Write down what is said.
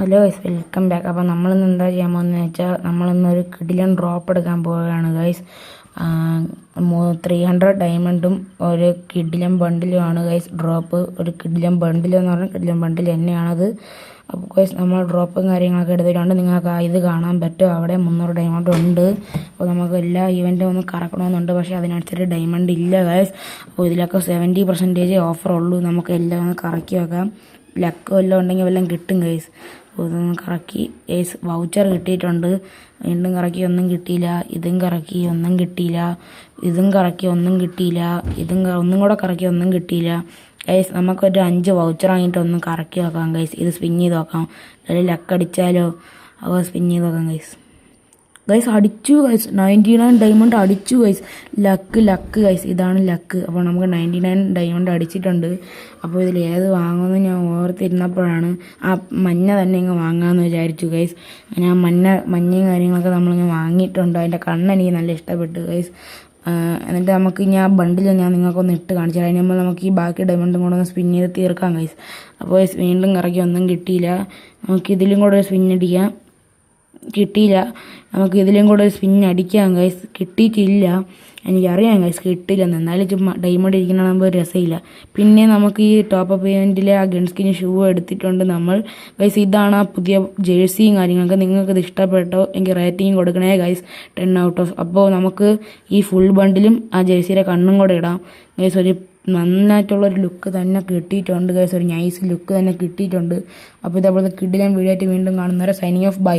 Hello guys, welcome back. അപ്പോൾ നമ്മളിന്ന് എന്താ ചെയ്യാൻ പോകുന്നതെന്ന് വെച്ചാൽ നമ്മളിന്നൊരു കിടിലൻ ഡ്രോപ്പ് എടുക്കാൻ പോവുകയാണ് ഗൈസ്. 300 ഡയമണ്ടും ഒരു കിടിലൻ ബണ്ടിലുമാണ് ഗൈസ് ഡ്രോപ്പ്. ഒരു കിടിലൻ ബണ്ടിൽ എന്ന് പറഞ്ഞാൽ കിടിലൻ ബണ്ടിൽ തന്നെയാണത്. അപ്പോൾ ഗൈസ് നമ്മൾ ഡ്രോപ്പും കാര്യങ്ങളൊക്കെ എടുത്തിട്ടുണ്ട്. നിങ്ങൾക്ക് ഇത് കാണാൻ പറ്റും, അവിടെ 300 ഡയമണ്ട് ഉണ്ട്. അപ്പോൾ നമുക്ക് എല്ലാ ഇവൻറ്റും ഒന്ന് കറക്കണമെന്നുണ്ട്, പക്ഷേ അതിനനുസരിച്ച് ഡയമണ്ട് ഇല്ല ഗൈസ്. അപ്പോൾ ഇതിലൊക്കെ 70% ഓഫർ ഉള്ളൂ. നമുക്ക് എല്ലാം ഒന്ന് കറക്കി വെക്കാം. ലക്ക് വല്ലതും ഉണ്ടെങ്കിൽ വല്ലതും കിട്ടും ഗൈസ്. അപ്പോൾ ഇതൊന്ന് കറക്കി ഗൈസ്. വൗച്ചർ കിട്ടിയിട്ടുണ്ട്. വീണ്ടും കറക്കി ഒന്നും കിട്ടിയില്ല. ഇതും കറക്കി ഒന്നും കിട്ടിയില്ല. ഇതും കറക്കി ഒന്നും കിട്ടിയില്ല. ഒന്നും കൂടെ കറക്കി ഒന്നും കിട്ടിയില്ല ഗൈസ്. നമുക്കൊരു 5 വൗച്ചർ വാങ്ങിയിട്ട് ഒന്ന് കറക്കി നോക്കാം ഗൈസ്. ഇത് സ്പിൻ ചെയ്ത് നോക്കാം, അല്ലെങ്കിൽ ലക്ക് അടിച്ചാലോ. അപ്പോൾ സ്പിൻ ചെയ്ത് നോക്കാം ഗൈസ്. അടിച്ചു ഗൈസ്, 99 ഡയമണ്ട് അടിച്ചു ഗൈസ്. ലക്ക് ഗൈസ്, ഇതാണ് ലക്ക്. അപ്പോൾ നമുക്ക് 99 ഡയമണ്ട് അടിച്ചിട്ടുണ്ട്. അപ്പോൾ ഇതിൽ ഏത് വാങ്ങുമെന്ന് ഞാൻ ഓർത്തിരുന്നപ്പോഴാണ് ആ മഞ്ഞ തന്നെ ഇങ്ങ് വാങ്ങാമെന്ന് വിചാരിച്ചു ഗൈസ്. ഞാൻ മഞ്ഞയും കാര്യങ്ങളൊക്കെ നമ്മളിങ്ങ് വാങ്ങിയിട്ടുണ്ട്. അതിൻ്റെ കണ്ണെനിക്ക് നല്ല ഇഷ്ടപ്പെട്ടു ഗൈസ്. എന്നിട്ട് നമുക്ക് ഇനി ആ ബണ്ടിൽ ഞാൻ നിങ്ങൾക്കൊന്ന് ഇട്ട് കാണിച്ചു തരാം. അതിന് മുമ്പ് നമുക്ക് ഈ ബാക്കി ഡയമണ്ടും കൂടെ ഒന്ന് സ്പിൻ ചെയ്ത് തീർക്കാം ഗൈസ്. അപ്പോൾ ഗൈസ് വീണ്ടും കറക്കി ഒന്നും കിട്ടിയില്ല. നമുക്ക് ഇതിലും കൂടെ ഒരു സ്പിൻ അടിക്കാം. കിട്ടിയില്ല. നമുക്ക് ഇതിലും കൂടെ ഒരു സ്പിൻ അടിക്കാം ഗൈസ്. കിട്ടിയിട്ടില്ല, എനിക്കറിയാം ഗൈസ് കിട്ടില്ലെന്ന്. എന്നാലും ചുമ്മാ ഡയമണ്ട് ഇരിക്കണമെങ്കിൽ ഒരു രസമില്ല. പിന്നെ നമുക്ക് ഈ ടോപ്പ് ഇവൻറ്റിലെ ആ ഗൺ സ്കിൻ ഷൂ എടുത്തിട്ടുണ്ട് നമ്മൾ ഗൈസ്. ഇതാണ് ആ പുതിയ ജേഴ്സിയും കാര്യങ്ങളൊക്കെ. നിങ്ങൾക്കിത് ഇഷ്ടപ്പെട്ടോ എനിക്ക് റേറ്റിംഗ് കൊടുക്കണേ ഗൈസ്, 10 ഔട്ട് ഓഫ്. അപ്പോൾ നമുക്ക് ഈ ഫുൾ ബണ്ടിലും ആ ജേഴ്സിയുടെ കണ്ണും കൂടെ ഇടാം ഗൈസ്. ഒരു നന്നായിട്ടുള്ളൊരു ലുക്ക് തന്നെ കിട്ടിയിട്ടുണ്ട് ഗൈസ്. ഒരു നൈസ് ലുക്ക് തന്നെ കിട്ടിയിട്ടുണ്ട്. അപ്പോൾ ഇതേപോലെ കിടിലൻ വീഡിയോ ആയിട്ട് വീണ്ടും കാണുന്നവരെ സൈനിങ് ഓഫ്, ബൈ.